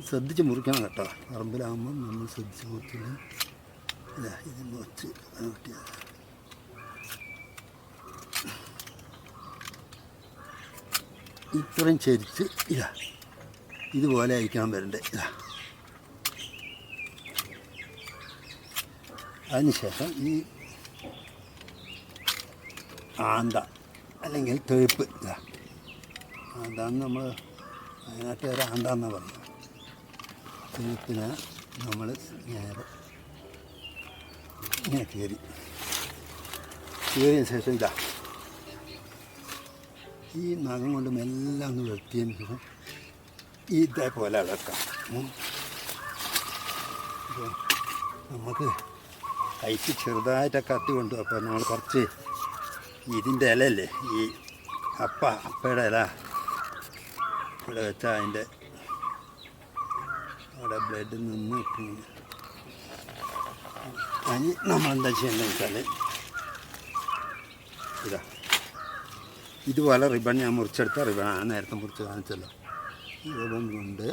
ശ്രദ്ധിച്ച് മുറിക്കണം കേട്ടോ. പറമ്പിലാകുമ്പം നമ്മൾ ശ്രദ്ധിച്ച് മുറിക്കണം. ഇല്ല, ഇത് മുറിച്ച് കിട്ടിയത് ഇത്രയും ചെരിച്ച് ഇതാ ഇതുപോലെ അയക്കാൻ വരണ്ടേ. ഇതാ അതിനുശേഷം ഈ ആന്ത അല്ലെങ്കിൽ തേപ്പ്, ഇതാ ആന്താന്ന് നമ്മൾ വയനാട്ടുകാർ ആന്താന്നാണ് പറയുക. തേപ്പിനെ നമ്മൾ നേരെ ഇങ്ങനെ കയറിയ ശേഷം ഇതാ ഈ നഖം കൊണ്ട് മെല്ലാം ഒന്ന് വെട്ടിയതിന് ശേഷം ഇതേപോലെ ഇളക്കാം. നമുക്ക് കൈക്ക് ചെറുതായിട്ടൊക്കെ കത്തി കൊണ്ടു. അപ്പോൾ നമ്മൾ കുറച്ച് ഇതിൻ്റെ ഇലയല്ലേ, ഈ അപ്പയുടെ ഇല ഇവിടെ വെച്ചാൽ അതിൻ്റെ അവിടെ ബ്ലഡ് നിന്ന് അതിന് നമ്മളെന്താ ചെയ്യേണ്ടതെന്ന് വെച്ചാൽ ഇതാ ഇതുപോലെ റിബൺ ഞാൻ മുറിച്ചെടുത്ത റിബൺ നേരത്തെ മുറിച്ച് കാണിച്ചല്ലോ. ഈ റിബൺ കൊണ്ട്